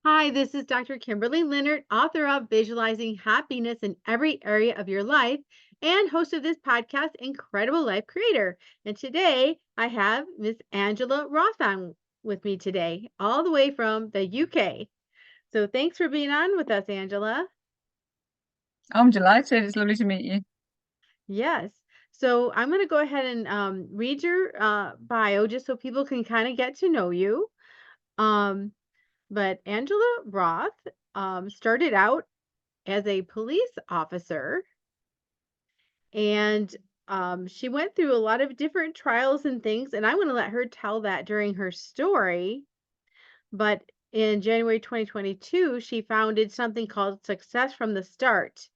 Hi, this is Dr. Kimberley Linert, author of Visualizing Happiness in Every Area of Your Life and host of this podcast, Incredible Life Creator. And today I have Miss Angela Roth on with me today, all the way from the UK. So thanks for being on with us, Angela. I'm delighted. It's lovely to meet you. Yes. So I'm going to go ahead and read your bio just so people can kind of get to know you. Um, but Angela Roth started out as a police officer, and she went through a lot of different trials and things, and I'm going to let her tell that during her story. But in January 2022, she founded something called Success from the Start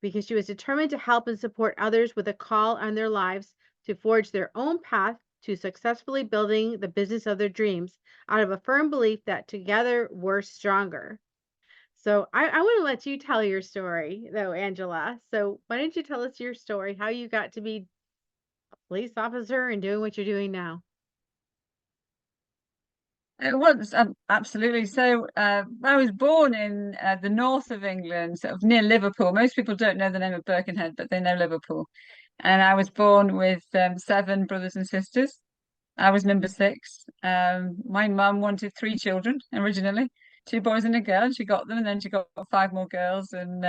because she was determined to help and support others with a call on their lives to forge their own path to successfully building the business of their dreams out of a firm belief that together we're stronger. So I want to let you tell your story, though, Angela. So why don't you tell us your story, how you got to be a police officer and doing what you're doing now? It was absolutely. I was born in the north of England, sort of near Liverpool. Most people don't know the name of Birkenhead, but they know Liverpool. And I was born with seven brothers and sisters. I was number six. My mum wanted three children originally, two boys and a girl, and she got them, and then she got five more girls. And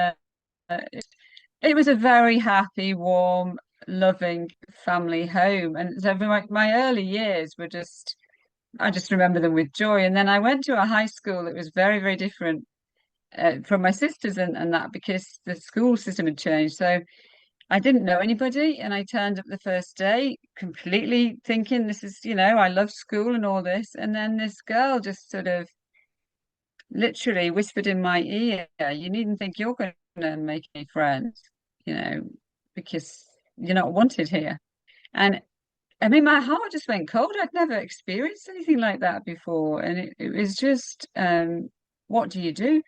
it was a very happy, warm, loving family home. And so my early years were just I just remember them with joy. And then I went to a high school that was very, very different from my sisters and that because the school system had changed. So I didn't know anybody. And I turned up the first day completely thinking this is, I love school and all this. And then this girl just sort of literally whispered in my ear, you needn't think you're going to make any friends, you know, because you're not wanted here. And I mean, my heart just went cold. I'd never experienced anything like that before. And it was just, what do you do?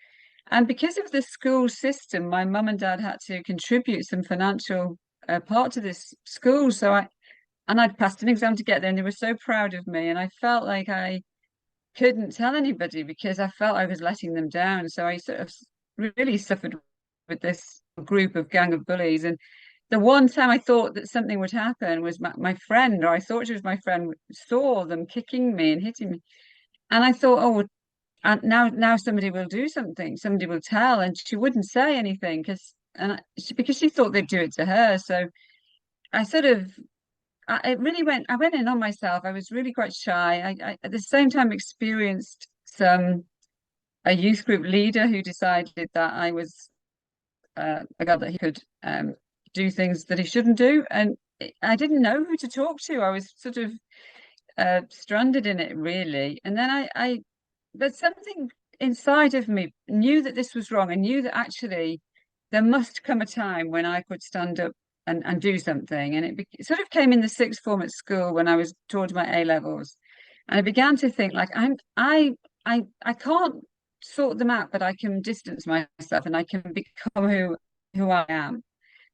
And because of the school system, my mum and dad had to contribute some financial part to this school. And I'd passed an exam to get there, and they were so proud of me. And I felt like I couldn't tell anybody because I felt I was letting them down. So I sort of really suffered with this group of gang of bullies. And the one time I thought that something would happen was my friend, or I thought she was my friend, saw them kicking me and hitting me. And I thought, oh, and now somebody will do something, somebody will tell. And she wouldn't say anything because she thought they'd do it to her. So I sort of, I went in on myself. I was really quite shy. I at the same time experienced a youth group leader who decided that I was a girl that he could do things that he shouldn't do. And I didn't know who to talk to. I was sort of stranded in it, really. And then but something inside of me knew that this was wrong. I knew that actually there must come a time when I could stand up and do something. And it sort of came in the sixth form at school when I was towards my A levels. And I began to think like I can't sort them out, but I can distance myself and I can become who I am.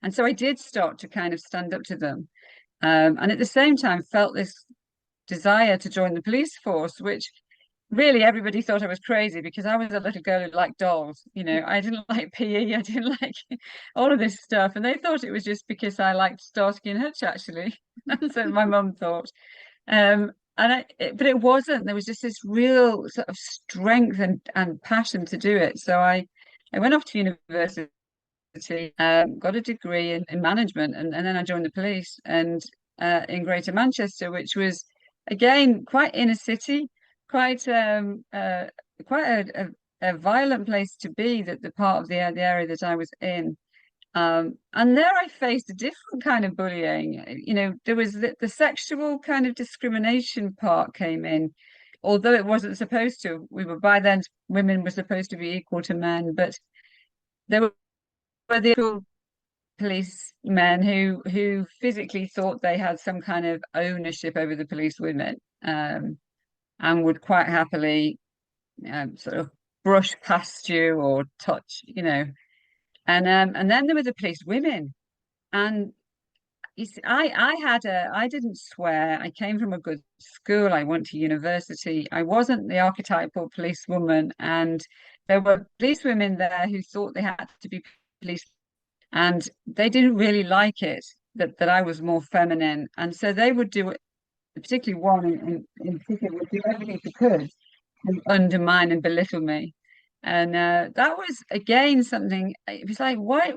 And so I did start to kind of stand up to them. And at the same time felt this desire to join the police force, which really everybody thought I was crazy because I was a little girl who liked dolls. I didn't like PE, I didn't like all of this stuff. And they thought it was just because I liked Starsky and Hutch, actually. That's what my mum thought. But it wasn't. There was just this real sort of strength and passion to do it. So I went off to university, got a degree in management, and then I joined the police and in Greater Manchester, which was again quite inner city, quite quite a violent place to be. That the part of the area that I was in. And there I faced a different kind of bullying. There was the sexual kind of discrimination part came in, although it wasn't supposed to. We were by then women were supposed to be equal to men, but there were the actual policemen who physically thought they had some kind of ownership over the police women, and would quite happily sort of brush past you or touch. And then there were the police women, and you see, I didn't swear. I came from a good school. I went to university. I wasn't the archetypal policewoman, and there were police women there who thought they had to be police, and they didn't really like it that I was more feminine, and so they would do it. Particularly one in particular would do everything she could to undermine and belittle me. And that was again something. It was like, why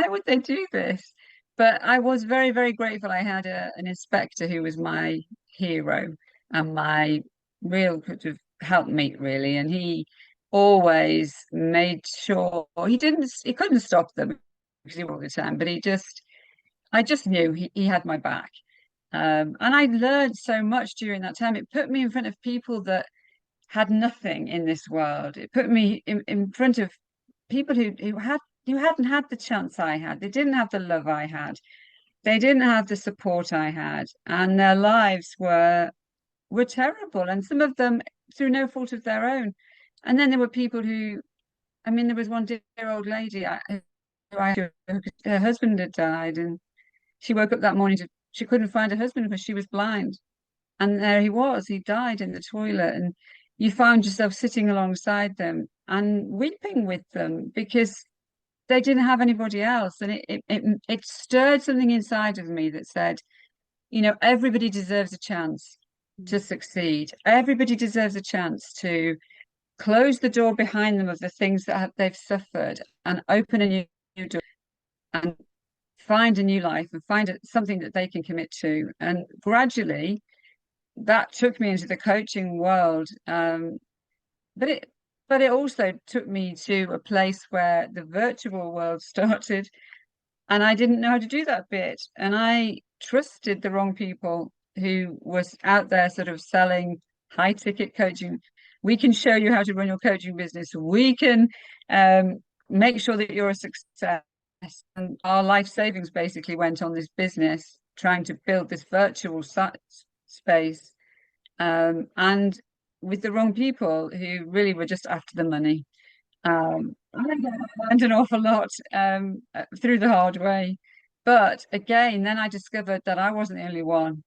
would they do this? But I was very, very grateful. I had an inspector who was my hero and my real sort of helpmate, really. And he always made sure he couldn't stop them because he all the time, but I just knew he had my back. And I learned so much during that time. It put me in front of people that had nothing in this world. It put me in front of people who hadn't had the chance I had. They didn't have the love I had. They didn't have the support I had, and their lives were terrible. And some of them through no fault of their own. And then there were people who, I mean, there was one dear old lady her husband had died, and she woke up that morning she couldn't find her husband because she was blind. And there he was, he died in the toilet. And you found yourself sitting alongside them and weeping with them because they didn't have anybody else. And it stirred something inside of me that said, everybody deserves a chance to succeed. Everybody deserves a chance to close the door behind them of the things that they've suffered and open a new door and find a new life and find something that they can commit to. And gradually, that took me into the coaching world. But it also took me to a place where the virtual world started, and I didn't know how to do that bit. And I trusted the wrong people who was out there sort of selling high ticket coaching. We can show you how to run your coaching business. We can make sure that you're a success. And our life savings basically went on this business trying to build this virtual space, and with the wrong people who really were just after the money. I learned an awful lot through the hard way. But again, then I discovered that I wasn't the only one,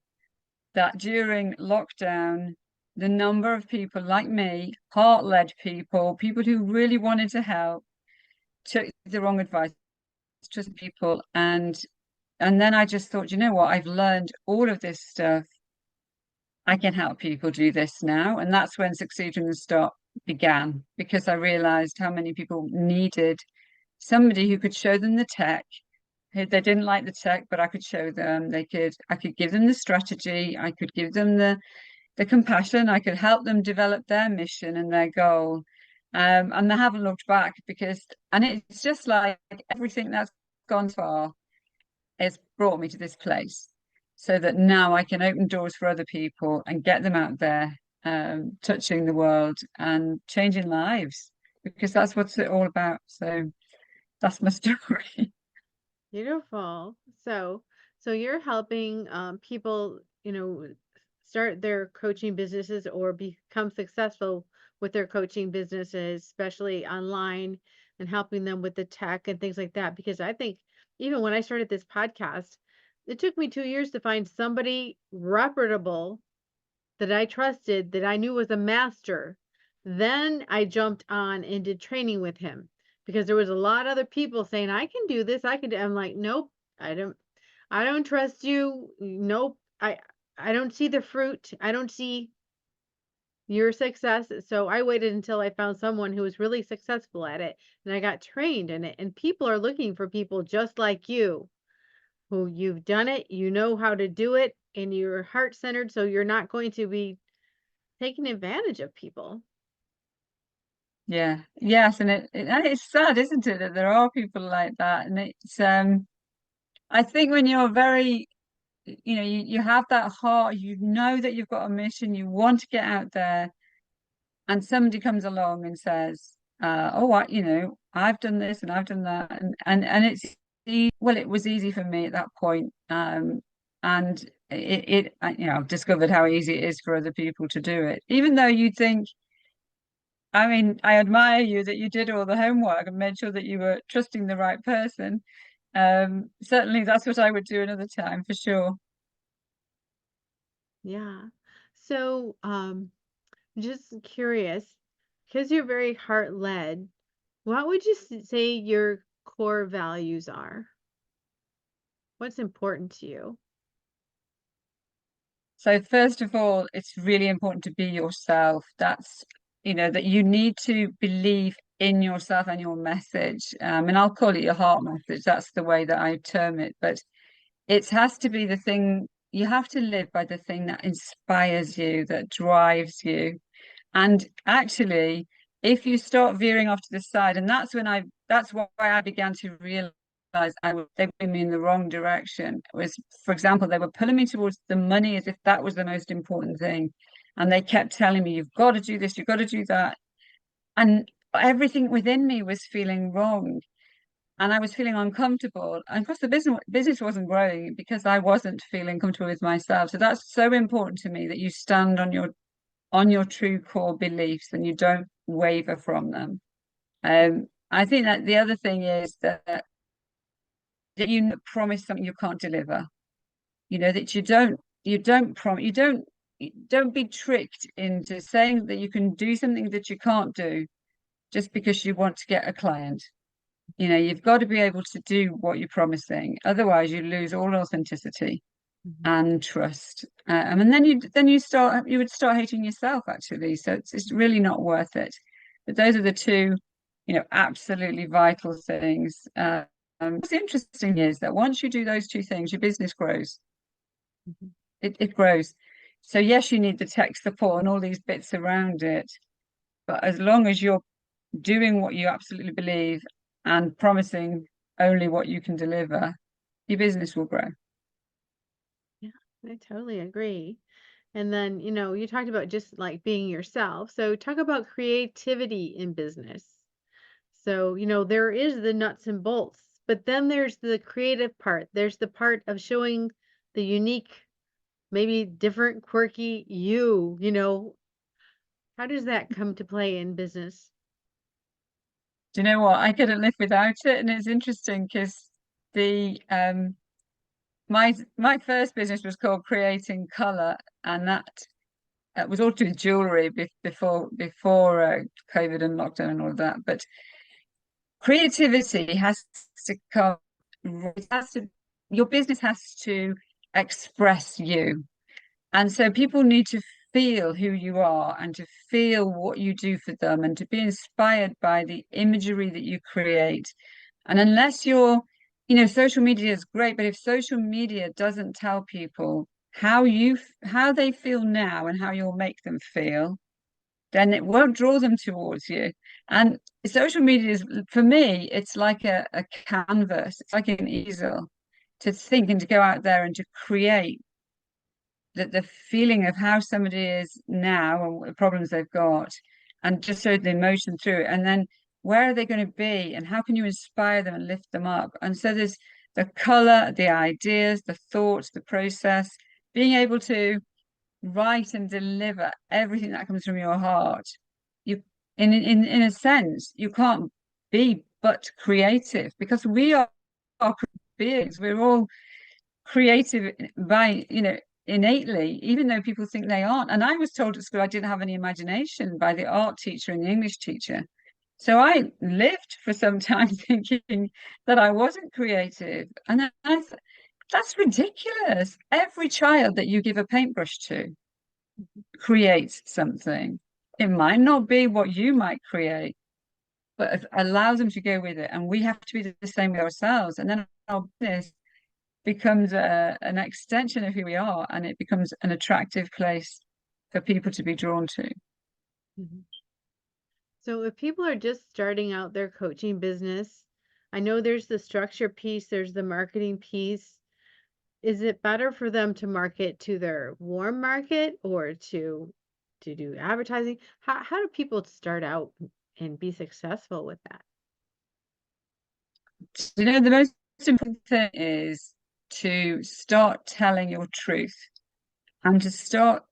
that during lockdown, the number of people like me, heart-led people who really wanted to help, took the wrong advice, trust people. And then I just thought, you know what, I've learned all of this stuff. I can help people do this now. And that's when Succeed from the Start began, because I realized how many people needed somebody who could show them the tech. They didn't like the tech, but I could show them. I could give them the strategy. I could give them the compassion. I could help them develop their mission and their goal. And they haven't looked back and it's just like everything that's gone far has brought me to this place so that now I can open doors for other people and get them out there, touching the world and changing lives, because that's what's it all about. So that's my story. Beautiful. So you're helping people, start their coaching businesses or become successful with their coaching businesses, especially online, and helping them with the tech and things like that. Because I think even when I started this podcast, it took me 2 years to find somebody reputable that I trusted, that I knew was a master. Then I jumped on and did training with him because there was a lot of other people saying, I can do this, I can do. I'm like, nope, I don't trust you. Nope. I don't see the fruit. I don't see your success. So I waited until I found someone who was really successful at it and I got trained in it. And people are looking for people just like you who you've done it, you know how to do it, and you're heart centered. So you're not going to be taking advantage of people. Yeah, yes, and it's sad, isn't it, that there are people like that. And it's I think when you're very, you have that heart, you know that you've got a mission, you want to get out there, and somebody comes along and says, "Oh, I've done this and I've done that," and well, it was easy for me at that point, and I've discovered how easy it is for other people to do it, even though you think. I mean, I admire you that you did all the homework and made sure that you were trusting the right person. Certainly that's what I would do another time for sure. Yeah. So, just curious, because you're very heart-led, what would you say your core values are? What's important to you? So first of all, it's really important to be yourself. That's, that you need to believe in yourself and your message. And I'll call it your heart message. That's the way that I term it. But it has to be the thing, you have to live by the thing that inspires you, that drives you. And actually, if you start veering off to the side, and that's why I began to realize they were pulling me in the wrong direction. It was, for example, they were pulling me towards the money as if that was the most important thing. And they kept telling me, you've got to do this, you've got to do that. And everything within me was feeling wrong. And I was feeling uncomfortable. And of course, the business wasn't growing because I wasn't feeling comfortable with myself. So that's so important to me that you stand on your true core beliefs and you don't waver from them. I think that the other thing is that you promise something you can't deliver. That you don't be tricked into saying that you can do something that you can't do just because you want to get a client. You've got to be able to do what you're promising. Otherwise, you lose all authenticity Mhm. and trust. And then you would start hating yourself actually. So it's really not worth it. But those are the two, absolutely vital things. What's interesting is that once you do those two things, your business grows. Mhm. It grows. So yes, you need the tech support and all these bits around it. But as long as you're doing what you absolutely believe and promising only what you can deliver, your business will grow. Yeah, I totally agree. And then, you talked about just like being yourself. So, talk about creativity in business. So, there is the nuts and bolts, but then there's the creative part. There's the part of showing the unique, maybe different, quirky you. How does that come to play in business? Do you know what? I couldn't live without it, and it's interesting because the my first business was called Creating Color, and that was all to do with jewelry before COVID and lockdown and all of that. But creativity has to come. It has to, your business has to express you. And so people need to feel who you are and to feel what you do for them and to be inspired by the imagery that you create. And unless social media is great, but if social media doesn't tell people how they feel now and how you'll make them feel, then it won't draw them towards you. And social media is, for me, it's like a canvas, it's like an easel to think and to go out there and to create the feeling of how somebody is now and what the problems they've got, and just show the emotion through it. And then where are they going to be, and how can you inspire them and lift them up? And so there's the color, the ideas, the thoughts, the process, being able to write and deliver everything that comes from your heart. You, in a sense, you can't be but creative because we are beings. We're all creative by innately, even though people think they aren't. And I was told at school I didn't have any imagination by the art teacher and the English teacher. So I lived for some time thinking that I wasn't creative. And then I thought, that's ridiculous. Every child that you give a paintbrush to creates something. It might not be what you might create, but it allows them to go with it. And we have to be the same with ourselves. And then our business becomes an extension of who we are, and it becomes an attractive place for people to be drawn to. Mhm. So, if people are just starting out their coaching business, I know there's the structure piece, there's the marketing piece. Is it better for them to market to their warm market or to do advertising? How do people start out and be successful with that? The most important thing is to start telling your truth and to start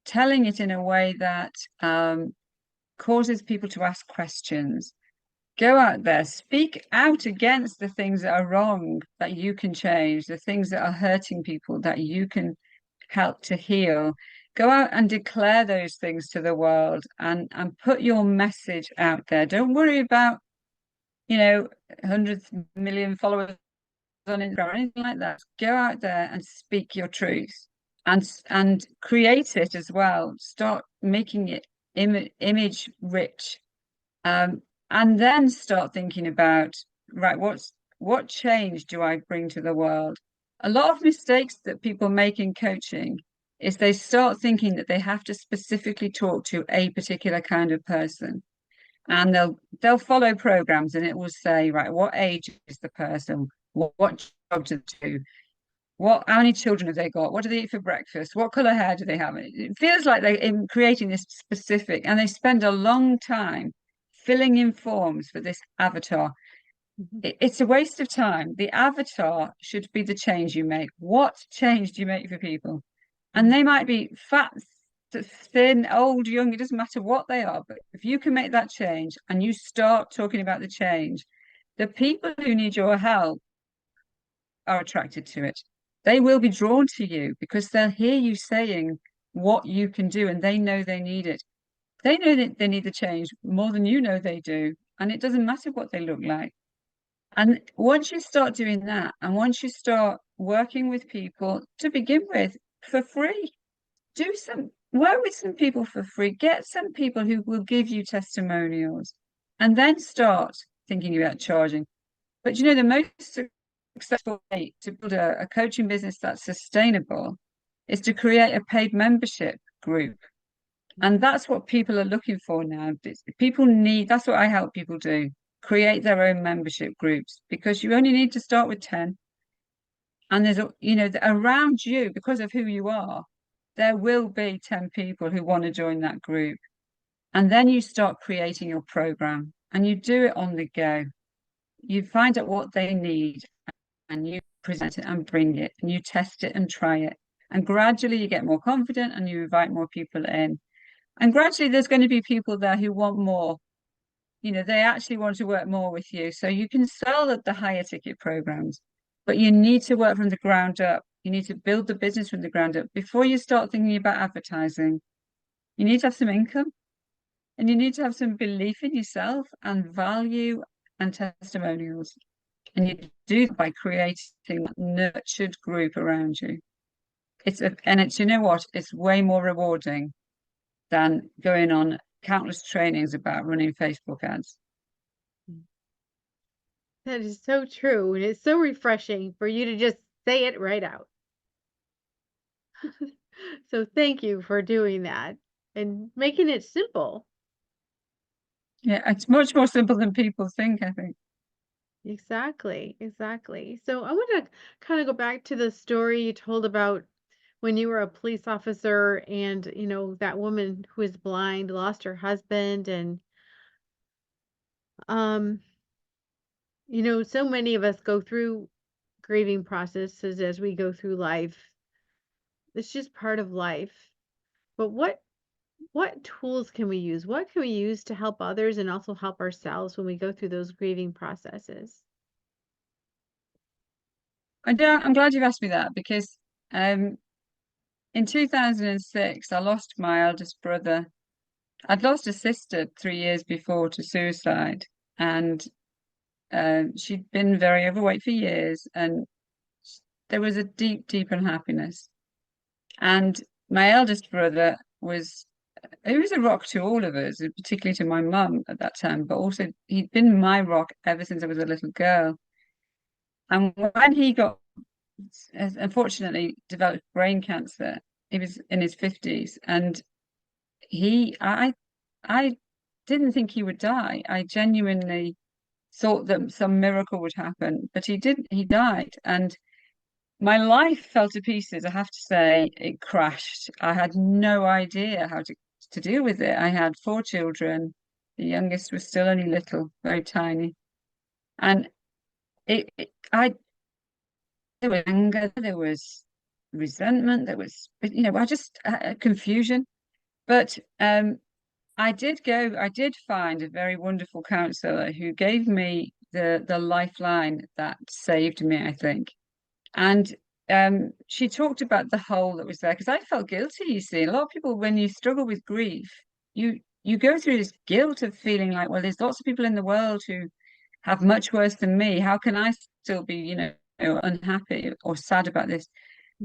telling it in a way that causes people to ask questions. Go out there, speak out against the things that are wrong that you can change, the things that are hurting people that you can help to heal. Go out and declare those things to the world and put your message out there. Don't worry about, you know, hundreds of million followers on Instagram or anything like that. Go out there and speak your truth and create it as well. Start making it image rich, um, and then start thinking about, right, what change do I bring to the world? A lot of mistakes that people make in coaching is they start thinking that they have to specifically talk to a particular kind of person, and they'll follow programs, and it will say, right, what age is the person? What job do they do? How many children have they got? What do they eat for breakfast? What color hair do they have? It feels like they're creating this specific, and they spend a long time filling in forms for this avatar. Mhm. It's a waste of time. The avatar should be the change you make. What change do you make for people? And Mhm. they might be fat, thin, old, young, it doesn't matter what they are. But if you can make that change and you start talking about the change, the people who need your help are attracted to it. They will be drawn to you because they'll hear you saying what you can do and they know they need it. They know that they need the change more than you know they do. And it doesn't matter what they look like. And once you start doing that, and once you start working with people to begin with for free, do some work with some people for free, get some people who will give you testimonials, and then start thinking about charging. But you know, the most successful way to build a coaching business that's sustainable is to create a paid membership group. And that's what people are looking for now. People need, that's what I help people do, create their own membership groups because you only need to start with 10. And there's, around you, because of who you are, there will be 10 people who want to join that group. And then you start creating your program and you do it on the go. You find out what they need and you present it and bring it and you test it and try it. And gradually you get more confident and you invite more people in. And gradually there's going to be people there who want more. They actually want to work more with you. So you can sell at the higher ticket programs, but you need to work from the ground up. You need to build the business from the ground up before you start thinking about advertising. You need to have some income and you need to have some belief in yourself and value and testimonials. And you do that by creating that nurtured group around you. You know what? It's way more rewarding than going on countless trainings about running Facebook ads. That is so true, and it's so refreshing for you to just say it right out. So thank you for doing that and making it simple. Yeah, it's much more simple than people think, I think. Exactly, exactly. So I want to kind of go back to the story you told about when you were a police officer and, that woman who is blind lost her husband and um, so many of us go through grieving processes as we go through life. It's just part of life. But what tools can we use? What can we use to help others and also help ourselves when we go through those grieving processes? I'm glad you've asked me that because um, in 2006, I lost my eldest brother. I'd lost a sister 3 years before to suicide, and she'd been very overweight for years, and there was a deep, deep unhappiness. And my eldest brother he was a rock to all of us, particularly to my mum at that time, but also he'd been my rock ever since I was a little girl. And when he got, unfortunately, developed brain cancer, he was in his 50s, and he, I didn't think he would die. I genuinely thought that some miracle would happen, but he didn't. He died, and my life fell to pieces. I have to say, it crashed. I had no idea how to deal with it. I had 4 children. The youngest was still only little, very tiny, and I there was anger, there was resentment, there was, I just confusion. But I did find a very wonderful counselor who gave me the lifeline that saved me, I think. And she talked about the hole that was there because I felt guilty, you see. A lot of people, when you struggle with grief, you go through this guilt of feeling like, well, there's lots of people in the world who have much worse than me. How can I still be, unhappy or sad about this?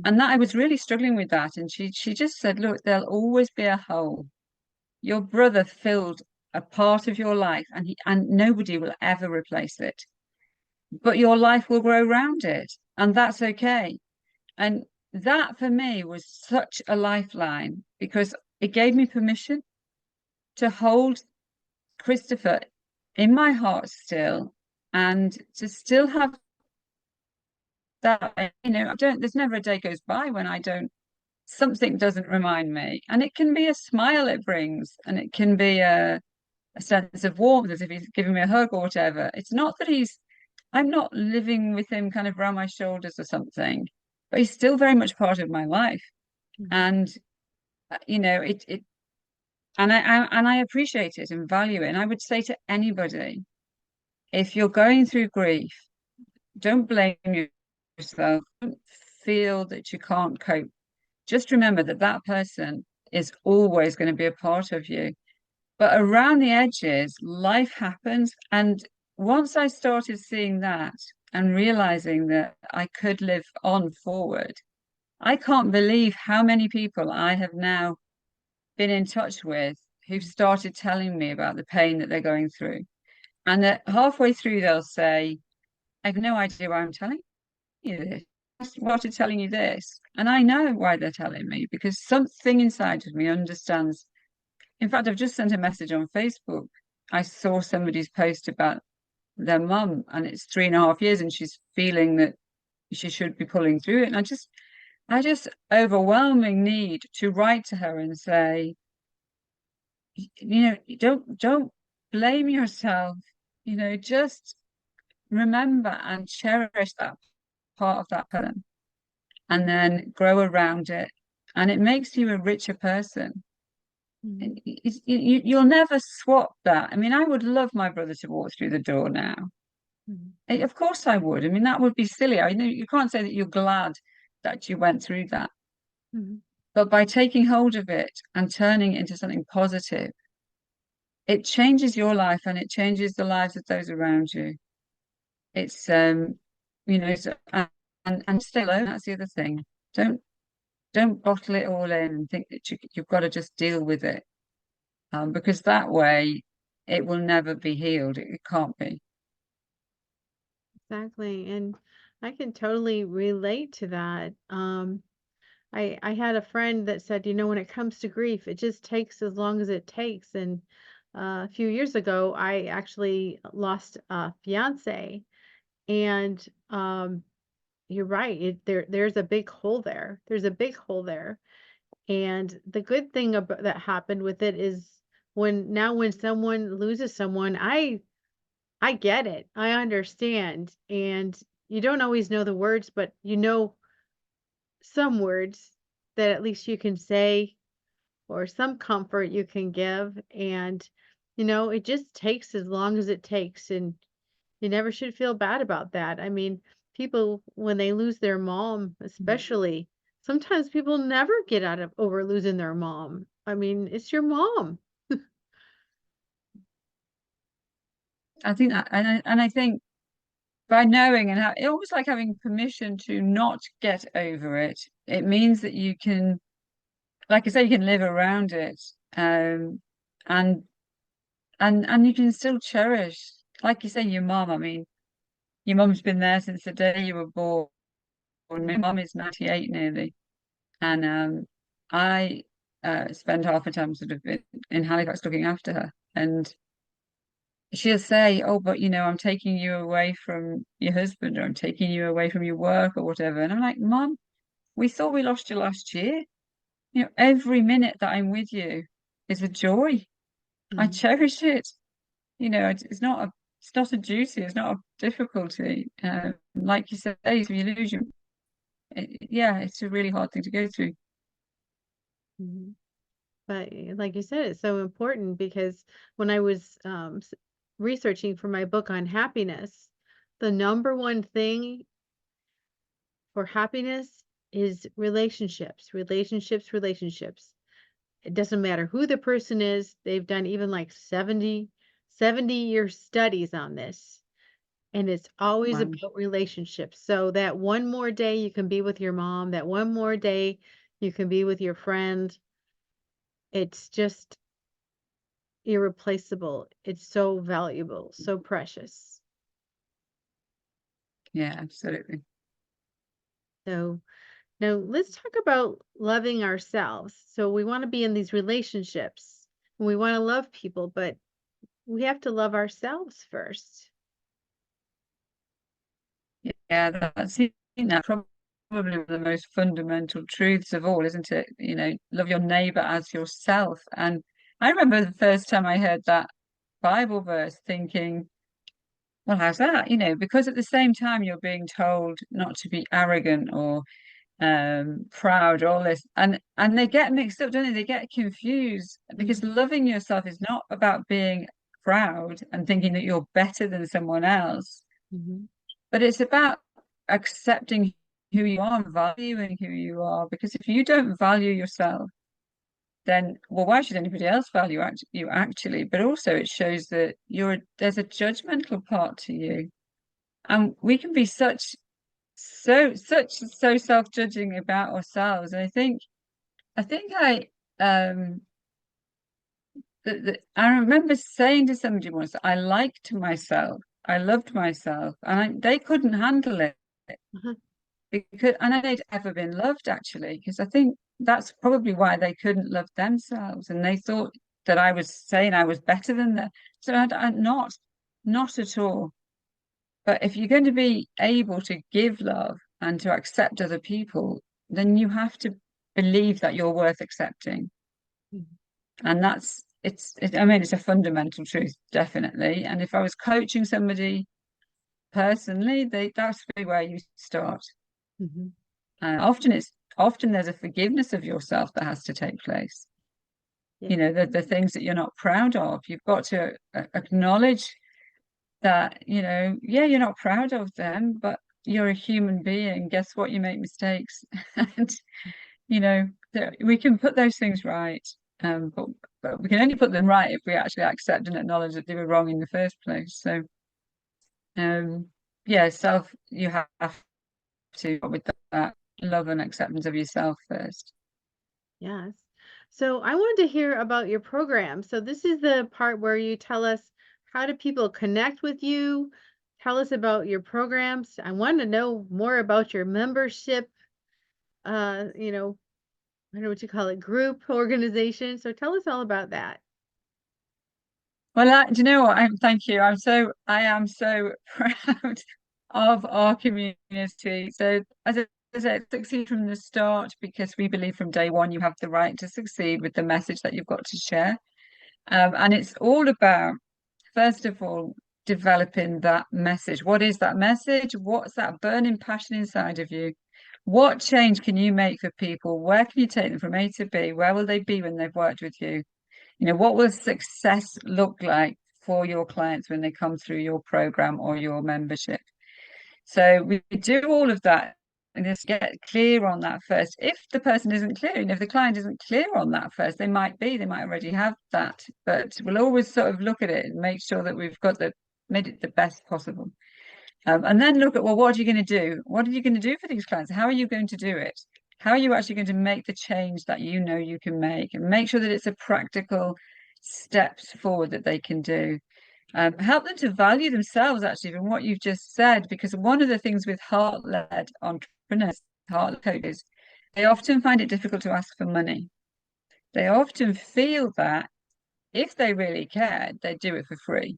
And that I was really struggling with that. And she just said, look, there'll always be a hole. Your brother filled a part of your life, and nobody will ever replace it. But your life will grow around it, and that's okay. And that for me was such a lifeline because it gave me permission to hold Christopher in my heart still and to still have that, I don't, there's never a day goes by when I don't, something doesn't remind me. And it can be a smile it brings, and it can be a sense of warmth as if he's giving me a hug or whatever. It's not that I'm not living with him kind of around my shoulders or something, but he's still very much part of my life. Mhm. And it and I appreciate it and value it. And I would say to anybody, if you're going through grief, don't blame yourself. Don't feel that you can't cope. Just remember that that person is always going to be a part of you. But around the edges, life happens. And once I started seeing that and realizing that I could live on forward, I can't believe how many people I have now been in touch with who've started telling me about the pain that they're going through. And that halfway through, they'll say, I have no idea why I'm telling you this. I started telling you this. And I know why they're telling me because something inside of me understands. In fact, I've just sent a message on Facebook. I saw somebody's post about their mum, and it's 3.5 years, and she's feeling that she should be pulling through it. And I just overwhelming need to write to her and say, don't blame yourself. Just remember and cherish that part of that person, and then grow around it, and it makes you a richer person. Mhm. You'll never swap that. I mean, I would love my brother to walk through the door now. Mhm. Of course I would. I mean, that would be silly. I know you can't say that you're glad that you went through that. Mhm. But by taking hold of it and turning it into something positive, it changes your life and it changes the lives of those around you. It's so, and stay alone. That's the other thing. Don't don't bottle it all in and think that you've got to just deal with it, because that way it will never be healed. It can't be. Exactly. And I can totally relate to that. I had a friend that said, when it comes to grief, it just takes as long as it takes. And a few years ago, I actually lost a fiance, and you're right. There's a big hole there. There's a big hole there. And the good thing that happened with it is when someone loses someone, I get it. I understand. And you don't always know the words, but you know some words that at least you can say or some comfort you can give. And, it just takes as long as it takes. And you never should feel bad about that. I mean, people, when they lose their mom, especially, sometimes people never get out of over losing their mom. I mean, it's your mom. I think that, and I think by knowing and almost like having permission to not get over it, it means that you can, like I say, you can live around it, and and you can still cherish, like you say, your mom. I mean, your mum's been there since the day you were born. My mum is 98 nearly, and I spend half the time sort of in Halifax looking after her, and she'll say, "Oh, but I'm taking you away from your husband, or I'm taking you away from your work, or whatever." And I'm like, "Mom, we thought we lost you last year. Every minute that I'm with you is a joy. I Mhm. cherish it. It's not a duty. It's not a difficulty. Like you say, if you lose your, yeah, it's a really hard thing to go through." Mhm. But like you said, it's so important because when I was researching for my book on happiness, the number one thing for happiness is relationships, relationships, relationships. It doesn't matter who the person is. They've done even like 70-year studies on this. And it's always Wow. about relationships. So that one more day you can be with your mom, that one more day you can be with your friend. It's just irreplaceable. It's so valuable, so precious. Yeah, absolutely. So now let's talk about loving ourselves. So we want to be in these relationships and we want to love people, but we have to love ourselves first. Yeah, that's probably one of the most fundamental truths of all, isn't it? Love your neighbor as yourself. And I remember the first time I heard that Bible verse thinking, well, how's that? Because at the same time you're being told not to be arrogant or proud, all this, and they get mixed up, don't they? They get confused because Mhm, loving yourself is not about being proud and thinking that you're better than someone else, mhm, but it's about accepting who you are and valuing who you are. Because if you don't value yourself, then, well, why should anybody else value you actually? But also, it shows that there's a judgmental part to you, and we can be so self-judging about ourselves. And I think um I remember saying to somebody once that I liked myself, I loved myself, and they couldn't handle it uh-huh, because and they'd ever been loved actually, because I think that's probably why they couldn't love themselves, and they thought that I was saying I was better than them. So I'm not at all. But if you're going to be able to give love and to accept other people, then you have to believe that you're worth accepting. mhm, And I mean, it's a fundamental truth, definitely. And if I was coaching somebody personally, that's really where you start. mhm. Often there's a forgiveness of yourself that has to take place. Yeah. The things that you're not proud of, you've got to acknowledge that, yeah, you're not proud of them, but you're a human being. Guess what? You make mistakes. And, we can put those things right. But we can only put them right if we actually accept and acknowledge that they were wrong in the first place. So, um, yeah, you have to, with that, love and acceptance of yourself first. Yes. So I wanted to hear about your program. So this is the part where you tell us how do people connect with you? Tell us about your programs. I want to know more about your membership, you know, I don't know what you call it, group, organization. So tell us all about that. Well, do you know what? Thank you. I am so proud of our community. So, as I said, succeed from the start because we believe from day one you have the right to succeed with the message that you've got to share. And it's all about, first of all, developing that message. What is that message? What's that burning passion inside of you? What change can you make for people? Where can you take them from A to B? Where will they be when they've worked with you? What will success look like for your clients when they come through your program or your membership? So we do all of that and just get clear on that first. If the person isn't clear, and if the client isn't clear on that first, they might already have that, but we'll always sort of look at it and make sure that we've made it the best possible. And then look at, well, what are you going to do? What are you going to do for these clients? How are you going to do it? How are you actually going to make the change that you know you can make, and make sure that it's a practical steps forward that they can do? Help them to value themselves actually from what you've just said, because one of the things with heart-led entrepreneurs, heart coaches, they often find it difficult to ask for money. They often feel that if they really cared, they'd do it for free.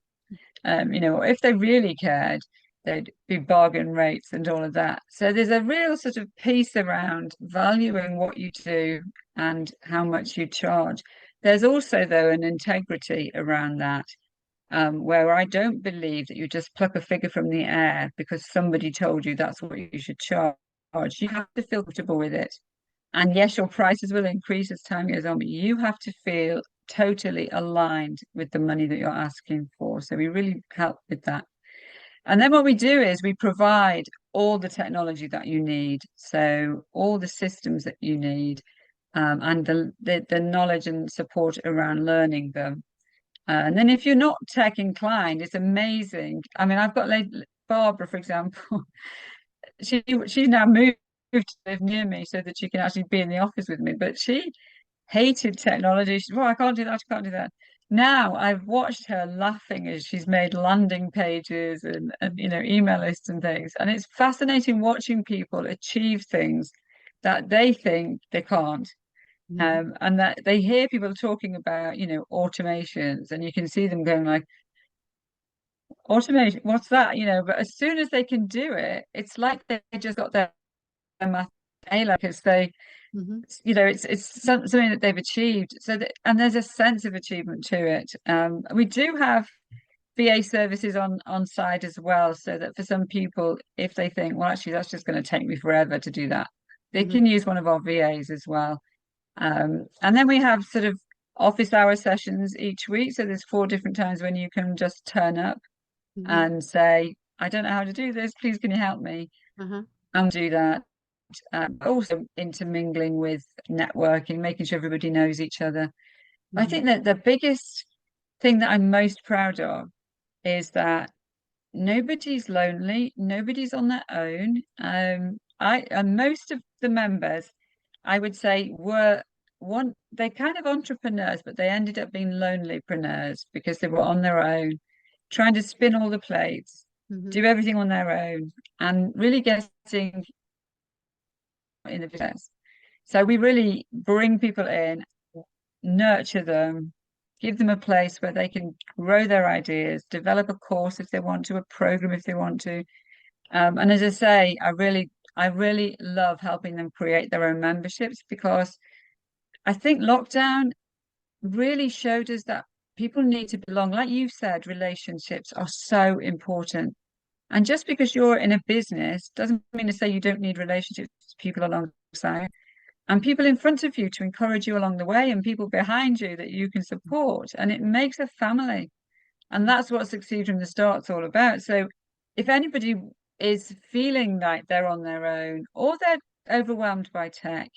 If they really cared, they'd be bargain rates and all of that. So there's a real sort of piece around valuing what you do and how much you charge. There's also, though, an integrity around that, where I don't believe that you just pluck a figure from the air because somebody told you that's what you should charge. You have to feel comfortable with it. And yes, your prices will increase as time goes on, but you have to feel totally aligned with the money that you're asking for. So we really help with that. And then what we do is we provide all the technology that you need. So all the systems that you need, and the knowledge and support around learning them. And then if you're not tech inclined, it's amazing. I mean, I've got Barbara, for example. She's now moved to live near me so that she can actually be in the office with me. But she hated technology. She, well, I can't do that. I can't do that. Now I've watched her laughing as she's made landing pages and email lists and things. And it's fascinating watching people achieve things that they think they can't. Mhm. And that they hear people talking about, automations, and you can see them going like, automation, what's that? But as soon as they can do it, it's like they just got their math A, like it's Mhm. something that they've achieved. And there's a sense of achievement to it. We do have VA services on side as well, so that for some people, if they think, well, actually, that's just going to take me forever to do that, they Mhm. can use one of our VAs as well. And then we have sort of office hour sessions each week. So there's 4 different times when you can just turn up Mhm. and say, I don't know how to do this. Please, can you help me? Uh-huh. And do that. Also intermingling with networking, making sure everybody knows each other. I Mhm. think that the biggest thing that I'm most proud of is that nobody's lonely, nobody's on their own. I and most of the members, I would say, were they're kind of entrepreneurs, but they ended up being lonelypreneurs because they were on their own, trying to spin all the plates, Mhm. do everything on their own, and really getting in the business. So we really bring people in, nurture them, give them a place where they can grow their ideas, develop a course if they want to, a program if they want to. And as I say, I really love helping them create their own memberships, because I think lockdown really showed us that people need to belong. Like you said, relationships are so important. And just because you're in a business doesn't mean to say you don't need relationships with people alongside, and people in front of you to encourage you along the way, and people behind you that you can support. And it makes a family. And that's what Succeed from the Start's all about. So if anybody is feeling like they're on their own or they're overwhelmed by tech,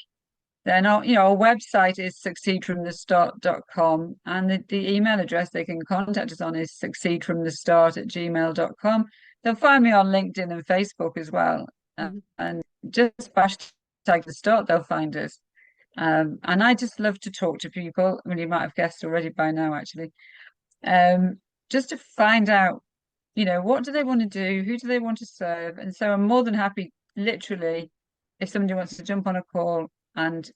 then our website is succeedfromthestart.com, and the email address they can contact us on is succeedfromthestart@gmail.com. They'll find me on LinkedIn and Facebook as well. Mhm. And just hashtag the start, they'll find us. And I just love to talk to people. I mean, you might have guessed already by now, actually. Um, just to find out, what do they want to do? Who do they want to serve? And so I'm more than happy, literally, if somebody wants to jump on a call. And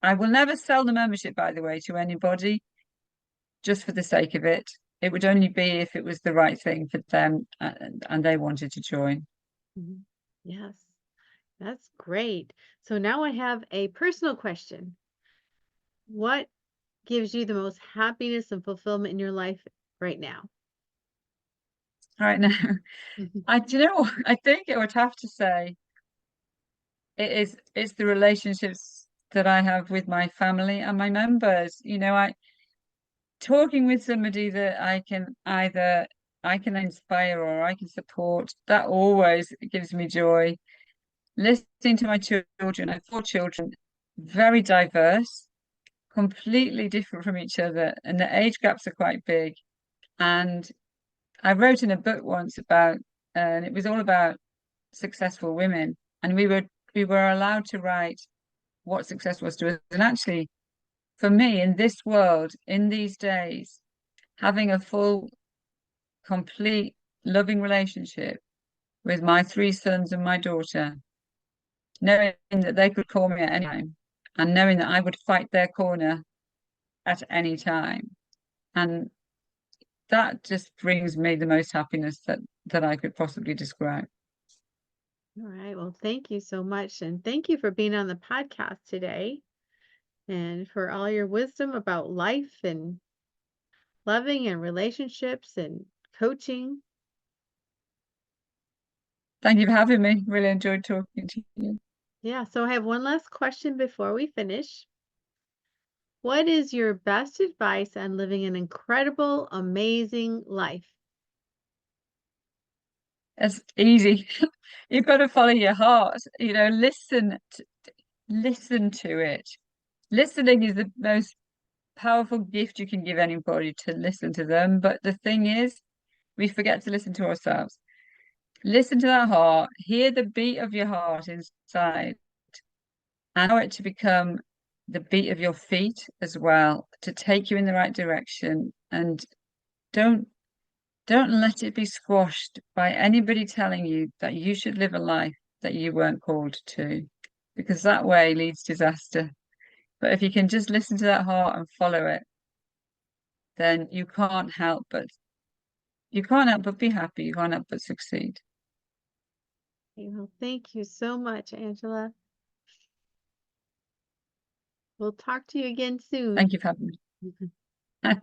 I will never sell the membership, by the way, to anybody just for the sake of it. It would only be if it was the right thing for them, and they wanted to join. Mhm. Yes, that's great. So now I have a personal question. What gives you the most happiness and fulfillment in your life right now? Right now, Mhm. do you know what? I think I would have to say it's the relationships that I have with my family and my members. I talking with somebody that I can inspire or I can support, that always gives me joy. Listening to my children, I have 4 children, very diverse, completely different from each other, and the age gaps are quite big. And I wrote in a book once and it was all about successful women, and we were allowed to write what success was to us. And actually, for me, in this world, in these days, having a full, complete, loving relationship with my 3 sons and my daughter, knowing that they could call me at any time, and knowing that I would fight their corner at any time. And that just brings me the most happiness that I could possibly describe. All right. Well, thank you so much. And thank you for being on the podcast today and for all your wisdom about life and loving and relationships and coaching. Thank you for having me. Really enjoyed talking to you. Yeah. So I have one last question before we finish. What is your best advice on living an incredible, amazing life? It's easy. You've got to follow your heart, listen to it. Listening is the most powerful gift you can give anybody, to listen to them. But the thing is, we forget to listen to ourselves. Listen to that heart, hear the beat of your heart inside, and allow it to become the beat of your feet as well, to take you in the right direction. And don't don't let it be squashed by anybody telling you that you should live a life that you weren't called to, because that way leads to disaster. But if you can just listen to that heart and follow it, then you can't help but be happy. You can't help but succeed. Thank you so much, Angela. We'll talk to you again soon. Thank you for having me.